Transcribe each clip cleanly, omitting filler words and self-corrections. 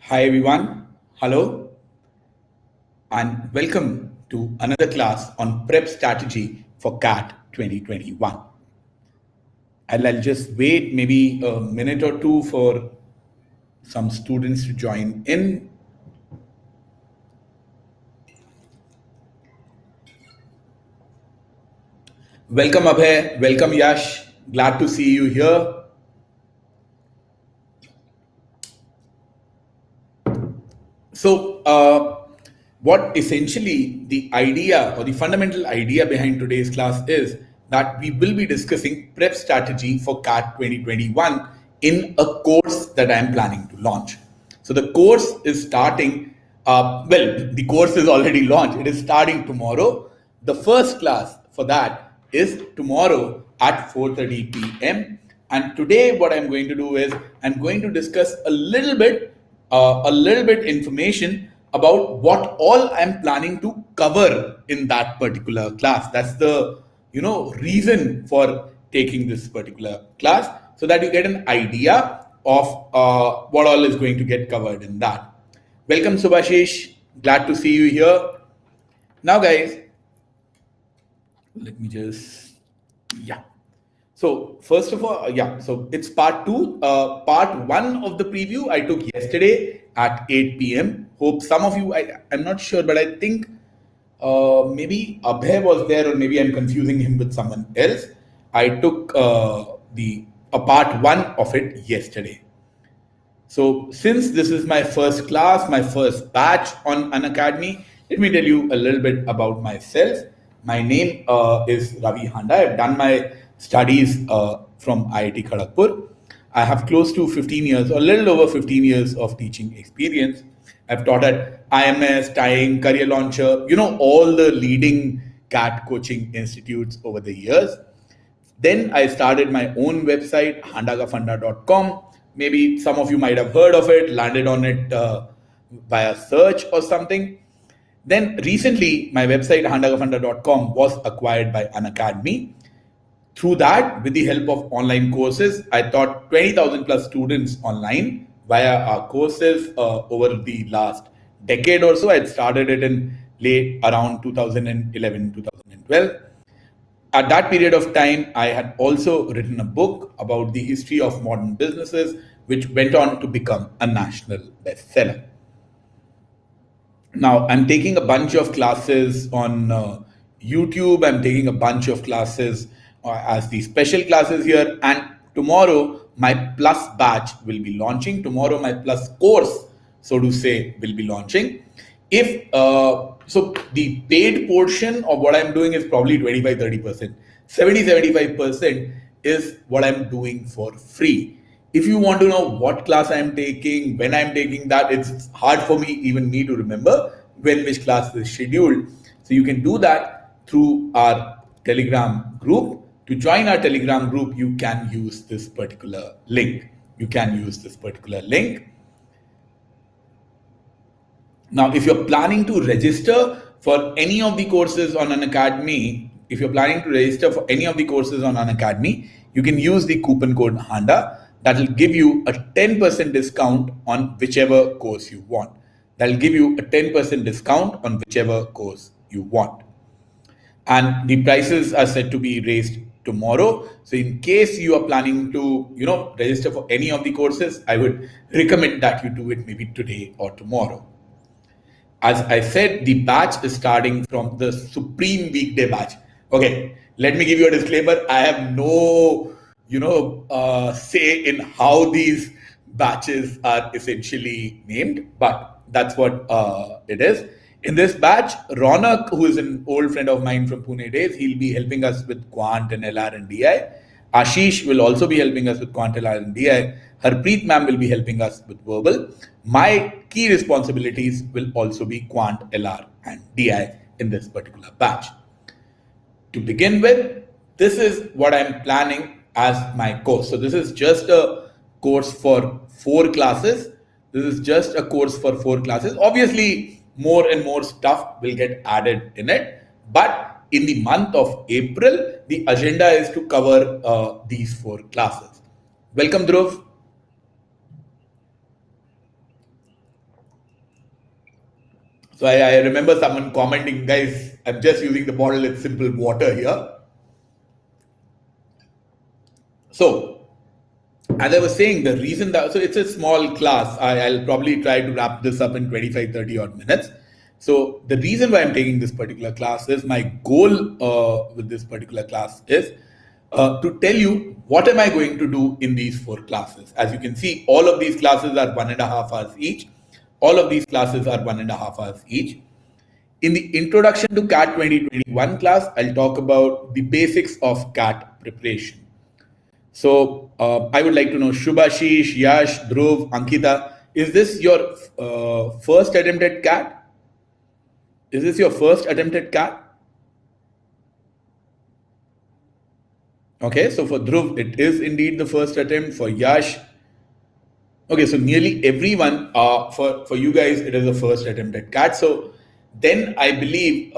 Hi everyone, hello, and welcome to another class on prep strategy for CAT 2021. And I'll just wait maybe a minute or two for some students to join in. Welcome Abhay, welcome Yash, glad to see you here. So, what essentially the idea or the fundamental idea behind today's class is that we will be discussing prep strategy for CAT 2021 in a course that I am planning to launch. So, the course is starting, the course is already launched, it is starting tomorrow. The first class for that is tomorrow at 4:30 p.m. And today, what I'm going to do is I'm going to discuss a little bit information about what all I'm planning to cover in that particular class. That's the reason for taking this particular class, so that you get an idea of what all is going to get covered in that. Welcome, Subhashish. Glad to see you here. Now, guys, let me just yeah. So first of all, so it's part two. Part one of the preview I took yesterday at 8 p.m. Hope some of you, I'm not sure, but I think maybe Abhay was there, or maybe I'm confusing him with someone else. I took the a part one of it yesterday. So, since this is my first class, my first batch on Unacademy, let me tell you a little bit about myself. My name is Ravi Handa. I've done my studies from IIT Kharagpur. I have close to 15 years, or a little over 15 years of teaching experience. I've taught at IMS, Tying, Career Launcher, all the leading CAT coaching institutes over the years. Then I started my own website, handagafunda.com. Maybe some of you might have heard of it, landed on it via search or something. Then recently, my website, handagafunda.com, was acquired by Unacademy. Through that, with the help of online courses, I taught 20,000 plus students online via our courses over the last decade or so. I started it in late around 2011, 2012. At that period of time, I had also written a book about the history of modern businesses, which went on to become a national bestseller. Now, I'm taking a bunch of classes on YouTube. I'm taking a bunch of classes as the special classes here. And tomorrow, my plus batch will be launching. Tomorrow, my plus course, so to say, will be launching. If so, the paid portion of what I'm doing is probably 25-30%. 70-75% is what I'm doing for free. If you want to know what class I'm taking, when I'm taking that, it's hard for me, even me, to remember when which class is scheduled. So you can do that through our Telegram group. To join our Telegram group, you can use this particular link. Now, if you're planning to register for any of the courses on Unacademy, you can use the coupon code HANDA. That will give you a 10% discount on whichever course you want. And the prices are set to be raised tomorrow. So in case you are planning to, register for any of the courses, I would recommend that you do it maybe today or tomorrow. As I said, the batch is starting from the Supreme Weekday batch. Okay, let me give you a disclaimer. I have no, say in how these batches are essentially named, but that's what it is. In this batch, Ronak, who is an old friend of mine from Pune days, he'll be helping us with Quant and LR and DI. Ashish will also be helping us with Quant, LR and DI. Harpreet ma'am will be helping us with verbal. My key responsibilities will also be Quant, LR, and DI in this particular batch. To begin with, this is what I'm planning as my course. So this is just a course for 4 classes. Obviously, more and more stuff will get added in it. But in the month of April, the agenda is to cover these 4 classes. Welcome, Dhruv. So I remember someone commenting, guys, I'm just using the bottle, it's simple water here. So as I was saying, the reason that, so it's a small class. I'll probably try to wrap this up in 25, 30 odd minutes. So the reason why I'm taking this particular class is my goal with this particular class is to tell you what am I going to do in these 4 classes. As you can see, all of these classes are 1.5 hours each. All of these classes are 1.5 hours each. In the introduction to CAT 2021 class, I'll talk about the basics of CAT preparation. So I would like to know, Shubhashish, Yash, Dhruv, Ankita, is this your first attempt at CAT? Is this your first attempt at CAT? Okay, so for Dhruv, it is indeed the first attempt. For Yash, okay, so nearly everyone, for you guys, it is the first attempt at CAT. So then I believe,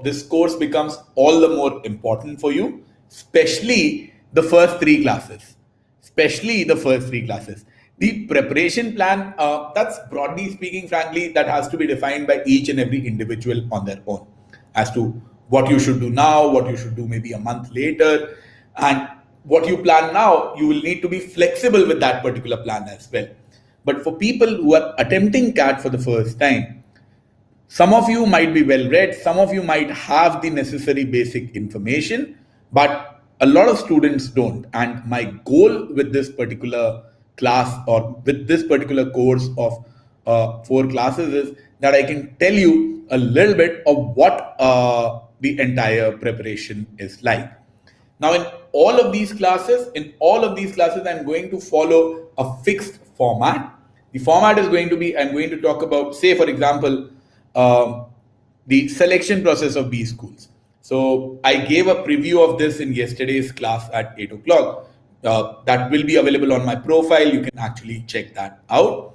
this course becomes all the more important for you, especially the first 3 classes. Especially the first 3 classes. The preparation plan, that's broadly speaking, frankly, that has to be defined by each and every individual on their own as to what you should do now, what you should do maybe a month later, and what you plan now, you will need to be flexible with that particular plan as well. But for people who are attempting CAT for the first time, some of you might be well read, some of you might have the necessary basic information, but a lot of students don't. And my goal with this particular class or with this particular course of 4 classes is that I can tell you a little bit of what the entire preparation is like. Now, in all of these classes, I'm going to follow a fixed format. The format is going to be, I'm going to talk about, say, for example, the selection process of B schools. So I gave a preview of this in yesterday's class at 8 o'clock. That will be available on my profile. You can actually check that out.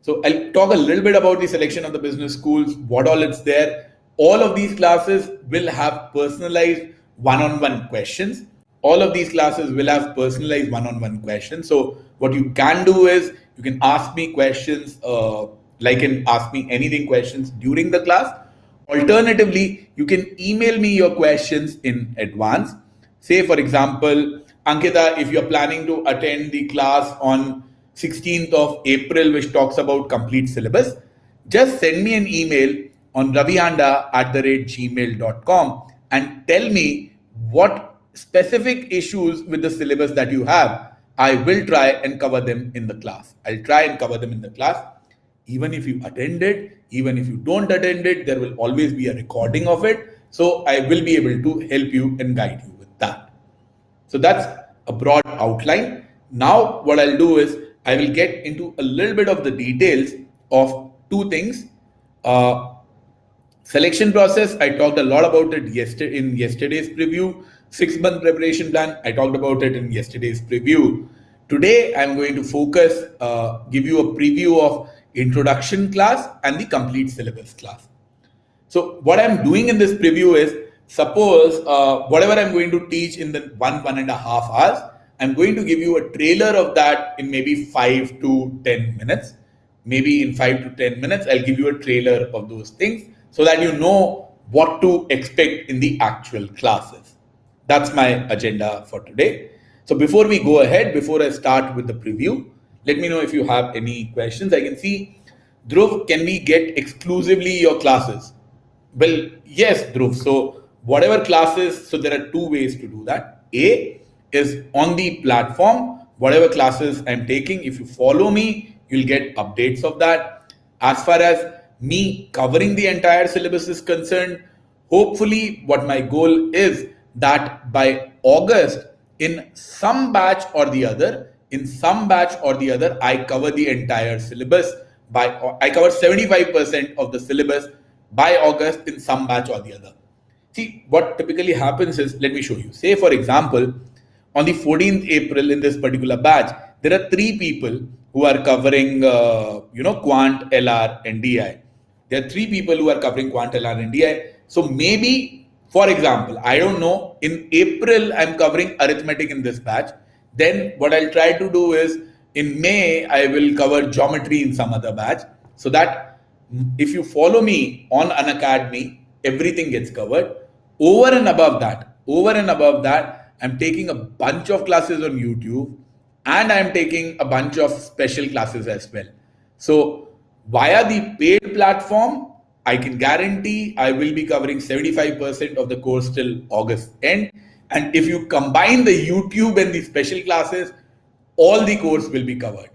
So I'll talk a little bit about the selection of the business schools, what all is there. All of these classes will have personalized one-on-one questions. All of these classes will have personalized one-on-one questions. So what you can do is you can ask me questions, like and ask me anything questions during the class. Alternatively, you can email me your questions in advance. Say, for example, Ankita, if you're planning to attend the class on 16th of April, which talks about complete syllabus, just send me an email on ravihanda@gmail.com and tell me what specific issues with the syllabus that you have. I will try and cover them in the class. I'll try and cover them in the class. Even if you attend it, even if you don't attend it, there will always be a recording of it. So I will be able to help you and guide you with that. So that's a broad outline. Now, what I'll do is I will get into a little bit of the details of 2 things. Selection process, I talked a lot about it in yesterday's preview. 6-month preparation plan, I talked about it in yesterday's preview. Today, I'm going to focus, give you a preview of introduction class and the complete syllabus class. So what I'm doing in this preview is, suppose whatever I'm going to teach in the 1.5 hours, I'm going to give you a trailer of that in maybe 5 to 10 minutes. Maybe in 5 to 10 minutes, I'll give you a trailer of those things so that you know what to expect in the actual classes. That's my agenda for today. So before we go ahead, before I start with the preview, let me know if you have any questions. I can see, Dhruv, can we get exclusively your classes? Well, yes, Dhruv. So whatever classes, so there are 2 ways to do that. A is on the platform, whatever classes I'm taking, if you follow me, you'll get updates of that. As far as me covering the entire syllabus is concerned, hopefully what my goal is that by August, in some batch or the other, I cover the entire syllabus. I cover 75% of the syllabus by August in some batch or the other. See, what typically happens is, let me show you. Say, for example, on the 14th April in this particular batch, there are 3 people who are covering, Quant, LR, and DI. There are 3 people who are covering Quant, LR, and DI. So maybe, for example, I don't know, in April, I'm covering arithmetic in this batch. Then what I'll try to do is, in May, I will cover geometry in some other batch, so that if you follow me on Unacademy, everything gets covered. Over and above that, I'm taking a bunch of classes on YouTube and I'm taking a bunch of special classes as well. So via the paid platform, I can guarantee I will be covering 75% of the course till August end. And if you combine the YouTube and the special classes, all the course will be covered.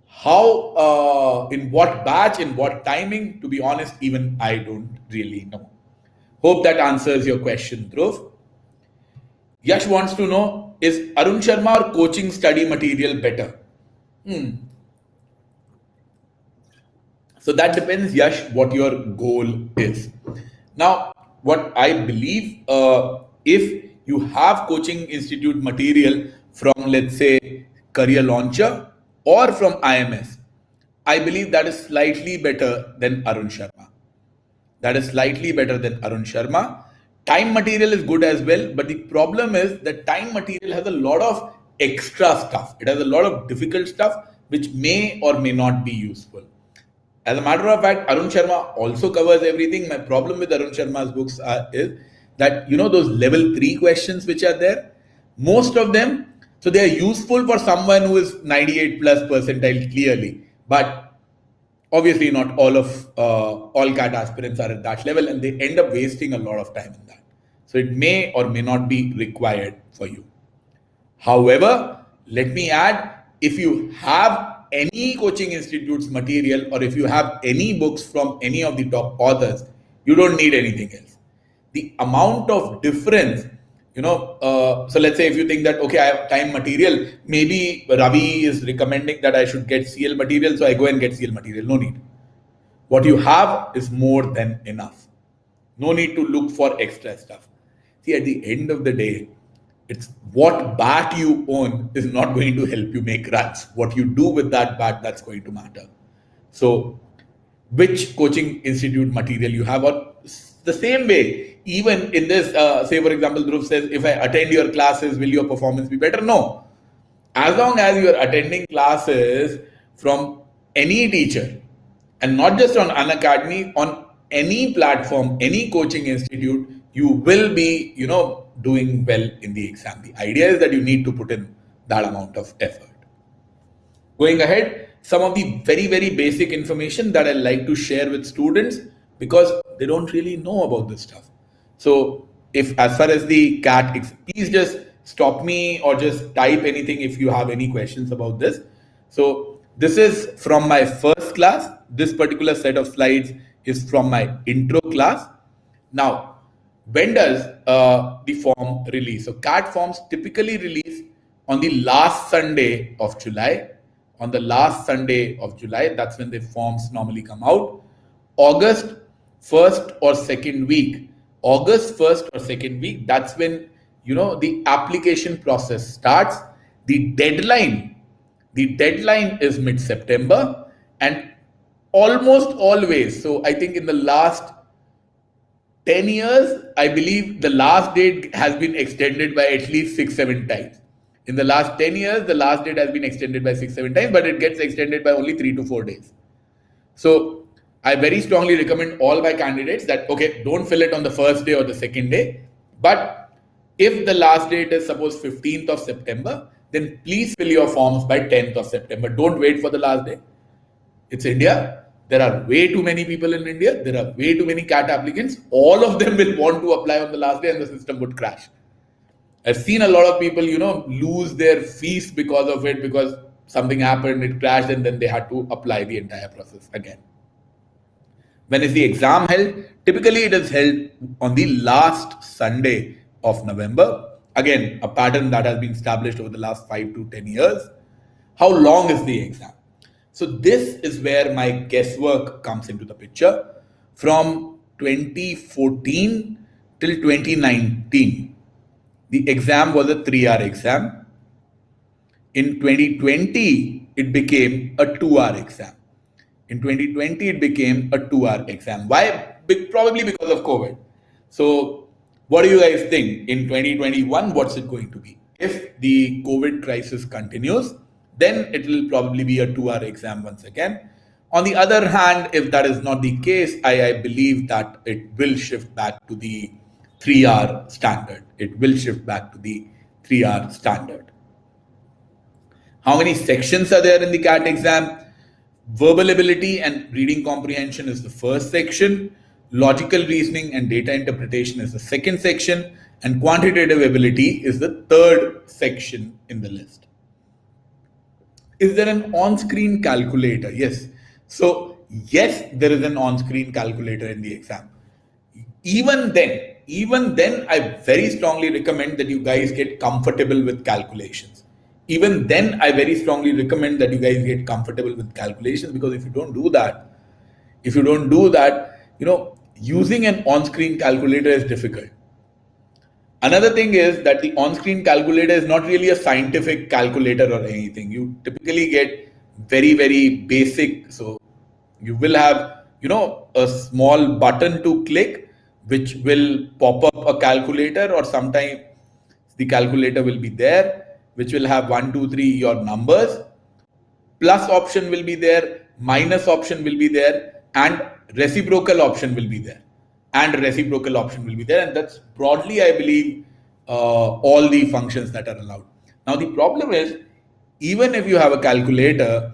How, in what batch, in what timing, to be honest, even I don't really know. Hope that answers your question, Dhruv. Yash wants to know, is Arun Sharma or coaching study material better? So that depends, Yash, what your goal is. Now, what I believe, if you have coaching institute material from, let's say, Career Launcher or from IMS, I believe that is slightly better than Arun Sharma. That is slightly better than Arun Sharma. Time material is good as well, but the problem is that time material has a lot of extra stuff. It has a lot of difficult stuff which may or may not be useful. As a matter of fact, Arun Sharma also covers everything. My problem with Arun Sharma's books is that, those level 3 questions which are there, most of them, so they are useful for someone who is 98 plus percentile clearly. But obviously not all CAT aspirants are at that level and they end up wasting a lot of time in that. So it may or may not be required for you. However, let me add, if you have any coaching institutes material or if you have any books from any of the top authors, you don't need anything else. The amount of difference, so let's say if you think that, okay, I have time material, maybe Ravi is recommending that I should get CL material, so I go and get CL material. No need. What you have is more than enough. No need to look for extra stuff. See, at the end of the day, it's what bat you own is not going to help you make runs. What you do with that bat, that's going to matter. So, which coaching institute material you have, or the same way, even in this, say for example, Dhruv says, if I attend your classes, will your performance be better? No. As long as you are attending classes from any teacher, and not just on Unacademy, on any platform, any coaching institute, you will be, doing well in the exam. The idea is that you need to put in that amount of effort. Going ahead, some of the very, very basic information that I like to share with students because they don't really know about this stuff. So if as far as the CAT, please just stop me or just type anything if you have any questions about this. So this is from my first class. This particular set of slides is from my intro class. Now, when does the form release? So CAT forms typically release on the last Sunday of July. On the last Sunday of July, that's when the forms normally come out. August 1st or 2nd week. August 1st or 2nd week, that's when, the application process starts. The deadline is mid-September, and almost always, so I think in the last 10 years, I believe the last date has been extended by at least 6-7 times. In the last 10 years, the last date has been extended by 6-7 times, but it gets extended by only 3 to 4 days. So I very strongly recommend all my candidates that, okay, don't fill it on the first day or the second day. But if the last date is suppose 15th of September, then please fill your forms by 10th of September. Don't wait for the last day. It's India. There are way too many people in India. There are way too many CAT applicants. All of them will want to apply on the last day and the system would crash. I've seen a lot of people, lose their fees because of it, because something happened, it crashed, and then they had to apply the entire process again. When is the exam held? Typically, it is held on the last Sunday of November. Again, a pattern that has been established over the last 5 to 10 years. How long is the exam? So this is where my guesswork comes into the picture. From 2014 till 2019, the exam was a 3-hour exam. In 2020, it became a 2-hour exam. In 2020, it became a 2-hour exam. Why? Probably because of COVID. So what do you guys think? In 2021, what's it going to be? If the COVID crisis continues, then it will probably be a 2-hour exam once again. On the other hand, if that is not the case, I believe that it will shift back to the 3R standard. It will shift back to the 3R standard. How many sections are there in the CAT exam? Verbal ability and reading comprehension is the first section. Logical reasoning and data interpretation is the second section. And quantitative ability is the third section in the list. Is there an on-screen calculator? Yes. So yes, there is an on-screen calculator in the exam. Even then, I very strongly recommend that you guys get comfortable with calculations. Even then, I very strongly recommend that you guys get comfortable with calculations, because if you don't do that, using an on-screen calculator is difficult. Another thing is that the on-screen calculator is not really a scientific calculator or anything. You typically get very, very basic. So you will have, a small button to click, which will pop up a calculator, or sometimes the calculator will be there, which will have 1, 2, 3, your numbers. Plus option will be there, minus option will be there, and reciprocal option will be there. And that's broadly, I believe, all the functions that are allowed. Now the problem is, even if you have a calculator,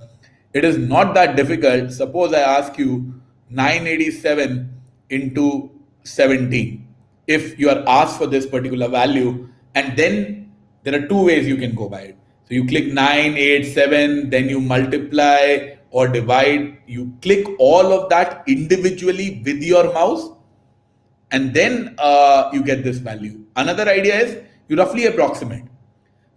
it is not that difficult. Suppose I ask you 987 into 17. If you are asked for this particular value, and then there are two ways you can go by it. So you click 987, then you multiply or divide. You click all of that individually with your mouse, and then you get this value. Another idea is you roughly approximate.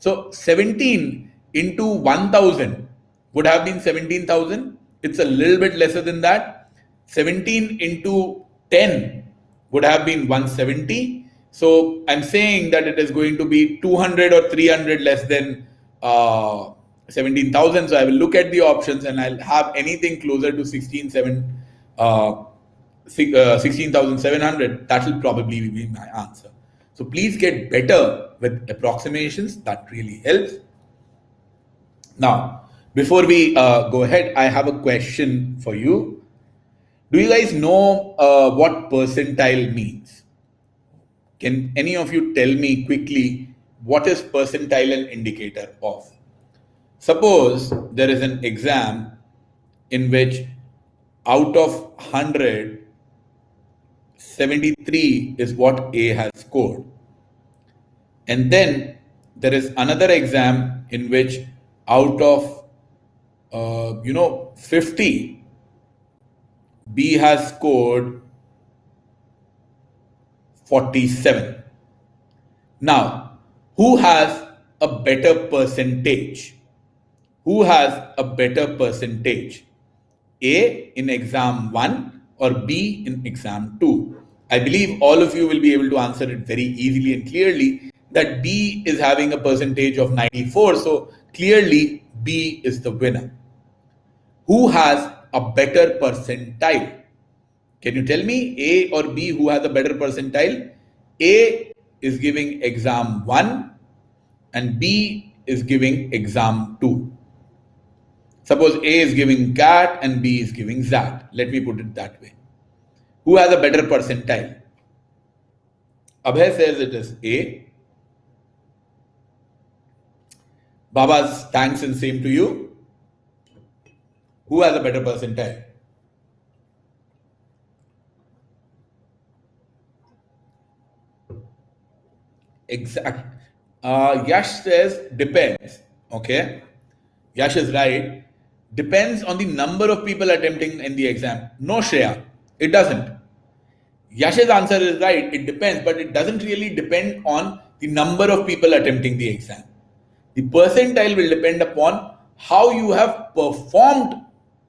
So 17 into 1000 would have been 17,000. It's a little bit lesser than that. 17 into 10 would have been 170. So I'm saying that it is going to be 200 or 300 less than 17,000. So I will look at the options and I'll have anything closer to 16,700. That will probably be my answer. So please get better with approximations. That really helps. Now, before we go ahead, I have a question for you. Do you guys know what percentile means? Can any of you tell me quickly what is percentile an indicator of? Suppose there is an exam in which out of 100, 73 is what A has scored. And then there is another exam in which out of 50, B has scored 47. Now, who has a better percentage? Who has a better percentage? A in exam 1 or B in exam 2? I believe all of you will be able to answer it very easily and clearly that B is having a percentage of 94. So clearly B is the winner. Who has a better percentile? Can you tell me A or B who has a better percentile? A is giving exam 1 and B is giving exam 2. Suppose A is giving CAT and B is giving XAT. Let me put it that way. Who has a better percentile? Abhay says it is A. Baba's thanks and same to you. Who has a better percentile? Exact. Yash says depends. Okay. Yash is right. Depends on the number of people attempting in the exam. No, Shreya, it doesn't. Yash's answer is right. It depends, but it doesn't really depend on the number of people attempting the exam. The percentile will depend upon how you have performed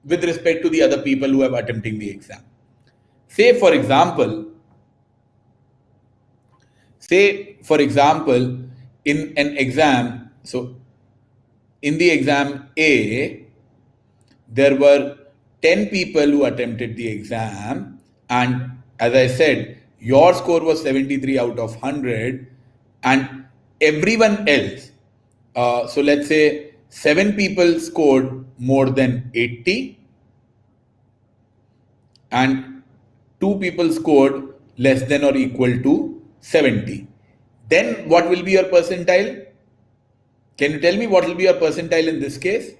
with respect to the other people who have attempting the exam. Say for example, in an exam, so in the exam A, there were 10 people who attempted the exam, and as I said, your score was 73 out of 100, and everyone else, so let's say 7 people scored more than 80, and two people scored less than or equal to 70. Then what will be your percentile? Can you tell me what will be your percentile in this case?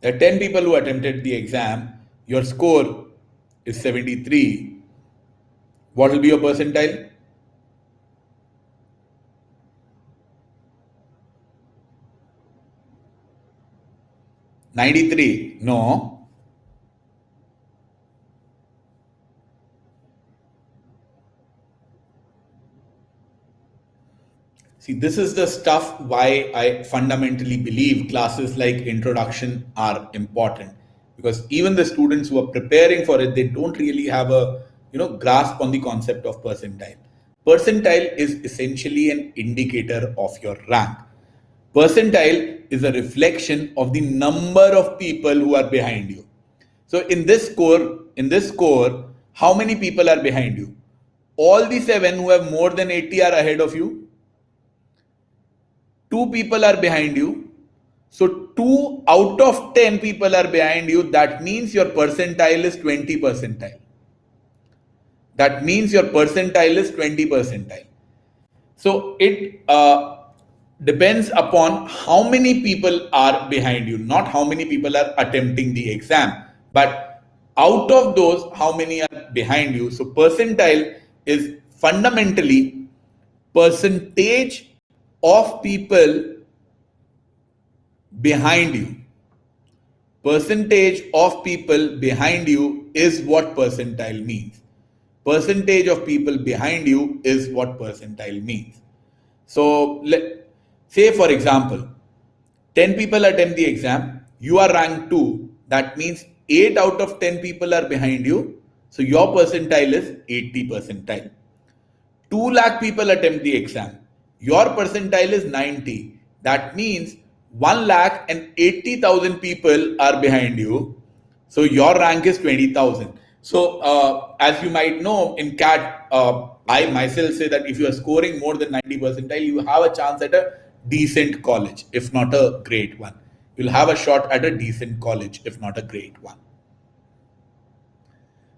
There are 10 people who attempted the exam. Your score is 73. What will be your percentile? 93. No. See, this is the stuff why I fundamentally believe classes like introduction are important, because even the students who are preparing for it, they don't really have a grasp on the concept of percentile. Percentile is essentially an indicator of your rank. Percentile is a reflection of the number of people who are behind you. So in this score, how many people are behind you? All the 7 who have more than 80 are ahead of you. 2 people are behind you. So 2 out of 10 people are behind you. That means your percentile is 20 percentile. That means your percentile is 20 percentile. So it depends upon how many people are behind you, not how many people are attempting the exam, but out of those, how many are behind you. So percentile is fundamentally percentage of people behind you. Percentage of people behind you is what percentile means. Percentage of people behind you is what percentile means. So say for example, 10 people attempt the exam, you are ranked 2, that means 8 out of 10 people are behind you, so your percentile is 80 percentile. 2 lakh people attempt the exam, your percentile is 90, that means 1 lakh and 80,000 people are behind you, so your rank is 20,000. So as you might know, in CAT, I myself say that if you are scoring more than 90 percentile, you have a chance at a decent college, if not a great one. You'll have a shot at a decent college, if not a great one.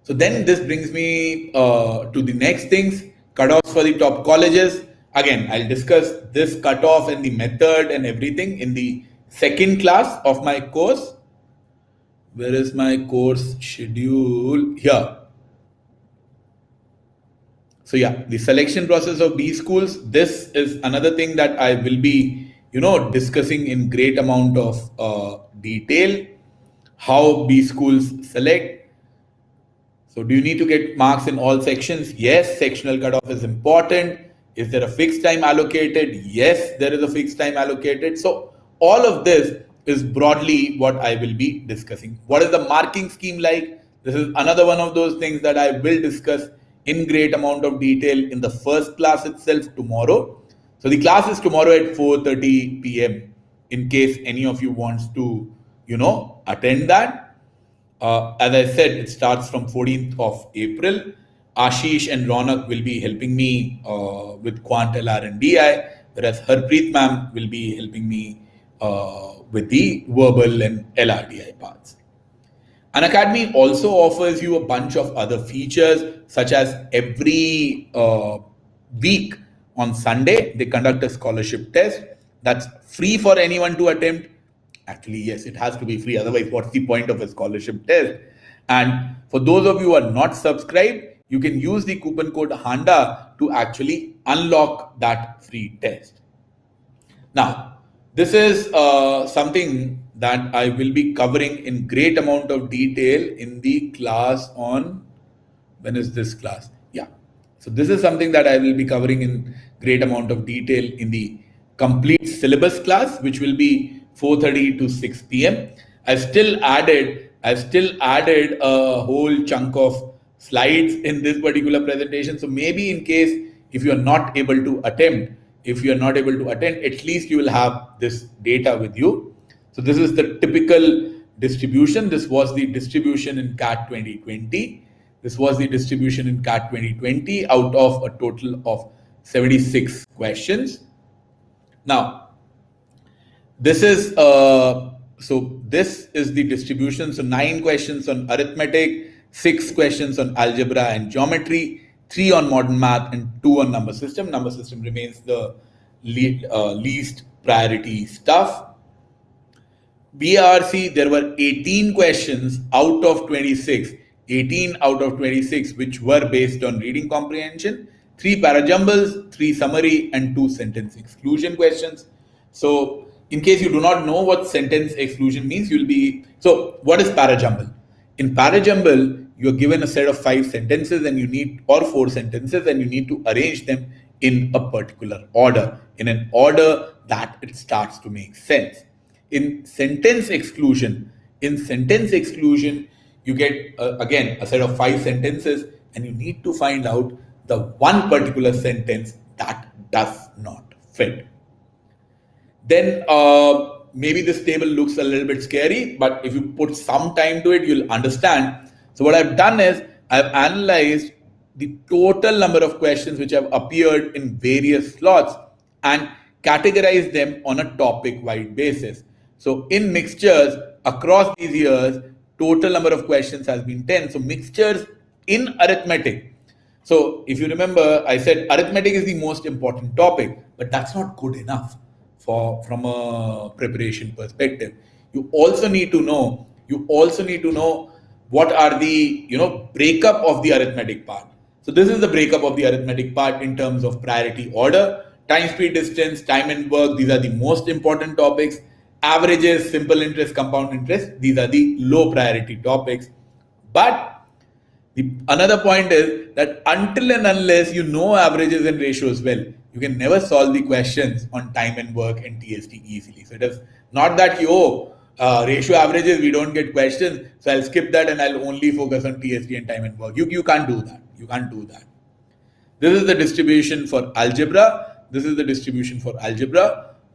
So then this brings me to the next things, cutoffs for the top colleges. Again, I'll discuss this cutoff and the method and everything in the second class of my course. Where is my course schedule? Here. So yeah, the selection process of B schools. This is another thing that I will be, discussing in great amount of detail. How B schools select. So do you need to get marks in all sections? Yes, sectional cutoff is important. Is there a fixed time allocated? Yes, there is a fixed time allocated. So all of this is broadly what I will be discussing. What is the marking scheme like? This is another one of those things that I will discuss in great amount of detail in the first class itself tomorrow. So the class is tomorrow at 4:30 p.m. in case any of you wants to, attend that. As I said, it starts from 14th of April. Ashish and Ronak will be helping me with Quant LR and DI, whereas Harpreet ma'am will be helping me with the verbal and LRDI parts. Unacademy also offers you a bunch of other features, such as every week on Sunday, they conduct a scholarship test that's free for anyone to attempt. Actually, yes, it has to be free. Otherwise, what's the point of a scholarship test? And for those of you who are not subscribed, you can use the coupon code HANDA to actually unlock that free test. Now, this is something that I will be covering in great amount of detail in the class on, when is this class? Yeah. So this is something that I will be covering in great amount of detail in the complete syllabus class, which will be 4:30 to 6 p.m. I still added a whole chunk of slides in this particular presentation. So maybe in case if you are not able to attend, at least you will have this data with you. So this is the typical distribution. This was the distribution in CAT 2020. This was the distribution in CAT 2020 out of a total of 76 questions. Now, this is So this is the distribution. So 9 questions on arithmetic, 6 questions on algebra and geometry, 3 on modern math, and 2 on number system. Number system remains the least priority stuff. BRC, there were 18 questions out of 26, 18 out of 26, which were based on reading comprehension, 3 parajumbles, 3 summary, and 2 sentence exclusion questions. So, in case you do not know what sentence exclusion means, so what is parajumble? In parajumble, you're given a set of 5 sentences and or 4 sentences, and you need to arrange them in a particular order, in an order that it starts to make sense. In sentence exclusion, you get again a set of 5 sentences, and you need to find out the one particular sentence that does not fit. Then maybe this table looks a little bit scary, but if you put some time to it, you'll understand. So what I've done is I've analyzed the total number of questions which have appeared in various slots and categorized them on a topic-wide basis. So in mixtures across these years, total number of questions has been 10. So mixtures in arithmetic. So if you remember, I said arithmetic is the most important topic, but that's not good enough from a preparation perspective. You also need to know what are the breakup of the arithmetic part. So this is the breakup of the arithmetic part in terms of priority order. Time, speed, distance, time and work, these are the most important topics. Averages, simple interest, compound interest, these are the low priority topics. But another point is that until and unless you know averages and ratios well, you can never solve the questions on time and work and TST easily. So it is not that ratio averages, we don't get questions, so I'll skip that and I'll only focus on TST and time and work. You can't do that. You can't do that. This is the distribution for algebra.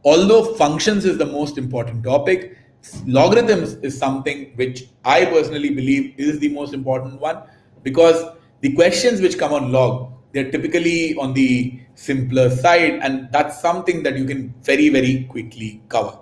Although functions is the most important topic, logarithms is something which I personally believe is the most important one, because the questions which come on log, they're typically on the simpler side, and that's something that you can very, very quickly cover.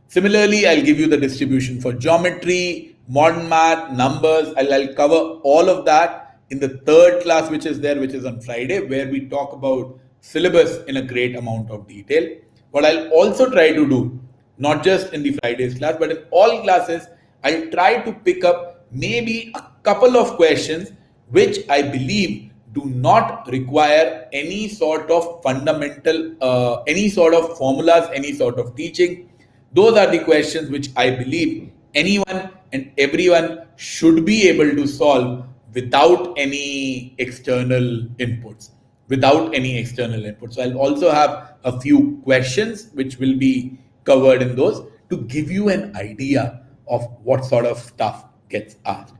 Similarly, I'll give you the distribution for geometry, modern math, numbers. I'll cover all of that in the third class, which is on Friday, where we talk about syllabus in a great amount of detail. What I'll also try to do, not just in the Friday's class, but in all classes, I'll try to pick up maybe a couple of questions which I believe do not require any sort of fundamental, any sort of formulas, any sort of teaching. Those are the questions which I believe anyone and everyone should be able to solve without any external inputs. So I'll also have a few questions which will be covered in those to give you an idea of what sort of stuff gets asked.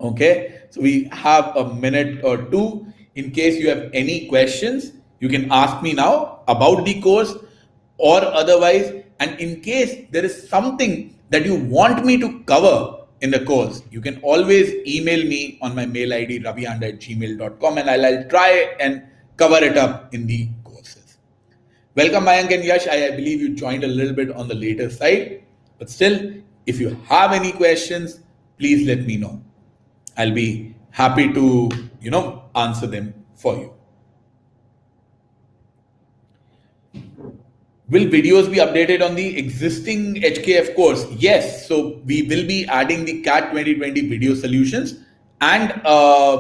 Okay, so we have a minute or two. In case you have any questions, you can ask me now about the course or otherwise. And in case there is something that you want me to cover in the course, you can always email me on my mail ID ravihanda@gmail.com, and I'll try and cover it up in the courses. Welcome Mayank and Yash. I believe you joined a little bit on the later side, but still, if you have any questions, please let me know. I'll be happy to, answer them for you. Will videos be updated on the existing HKF course? Yes. So we will be adding the CAT 2020 video solutions, and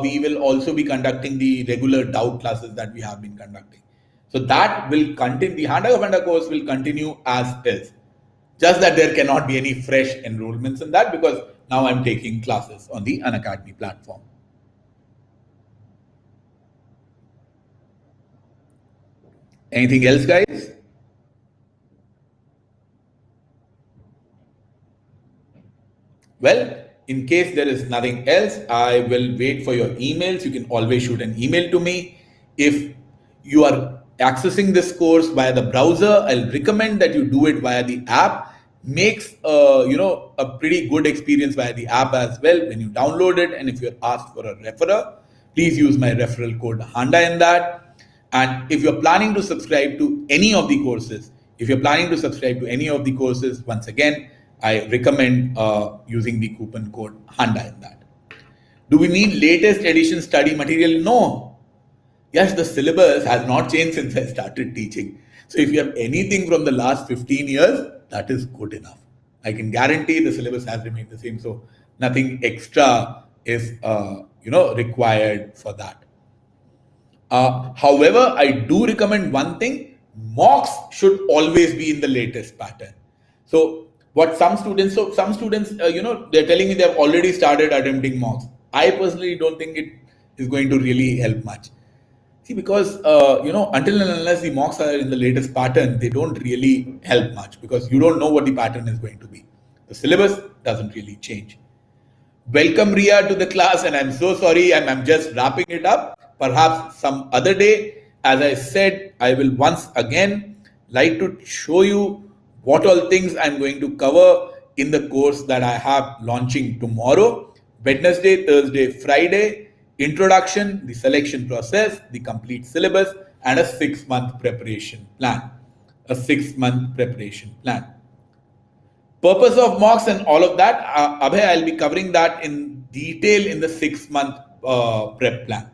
we will also be conducting the regular doubt classes that we have been conducting. So that will continue. The Handa Funda course will continue as is. Just that there cannot be any fresh enrollments in that, because now I'm taking classes on the Unacademy platform. Anything else, guys? Well, in case there is nothing else, I will wait for your emails. You can always shoot an email to me. If you are accessing this course via the browser, I'll recommend that you do it via the app. Makes a pretty good experience via the app as well when you download it. And if you're asked for a referrer, please use my referral code HANDA in that. And if you're planning to subscribe to any of the courses, If you're planning to subscribe to any of the courses, once again, I recommend using the coupon code HANDA in that. Do we need latest edition study material? No. Yes, the syllabus has not changed since I started teaching. So if you have anything from the last 15 years, that is good enough. I can guarantee the syllabus has remained the same. So nothing extra is required for that. However, I do recommend one thing: mocks should always be in the latest pattern. So some students, they're telling me they've already started attempting mocks. I personally don't think it is going to really help much. See, because until and unless the mocks are in the latest pattern, they don't really help much because you don't know what the pattern is going to be. The syllabus doesn't really change. Welcome, Ria, to the class, and I'm so sorry, I'm just wrapping it up. Perhaps some other day, as I said, I will once again like to show you what all things I'm going to cover in the course that I have launching tomorrow, Wednesday, Thursday, Friday. Introduction, the selection process, the complete syllabus, and a 6-month preparation plan. A 6-month preparation plan. Purpose of mocks and all of that, Abhay, I'll be covering that in detail in the 6-month prep plan.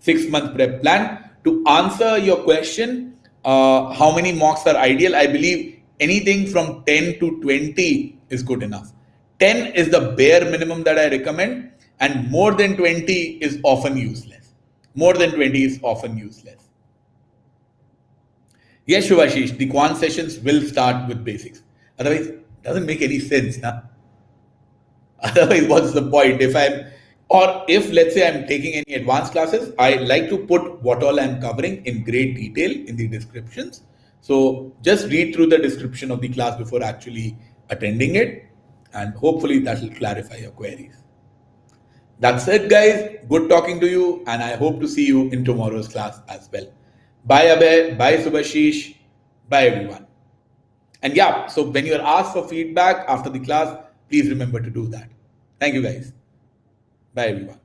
6-month prep plan. To answer your question, how many mocks are ideal? I believe anything from 10 to 20 is good enough. 10 is the bare minimum that I recommend, and more than 20 is often useless. More than 20 is often useless. Yes, Shubhashish, the quant sessions will start with basics. Otherwise, it doesn't make any sense. Nah? Otherwise, what's the point? If let's say I'm taking any advanced classes, I like to put what all I'm covering in great detail in the descriptions. So just read through the description of the class before actually attending it, and hopefully that will clarify your queries. That's it, guys. Good talking to you, and I hope to see you in tomorrow's class as well. Bye, Abhay. Bye, Subhashish. Bye, everyone. And yeah, so when you're asked for feedback after the class, please remember to do that. Thank you, guys. Bye, everyone.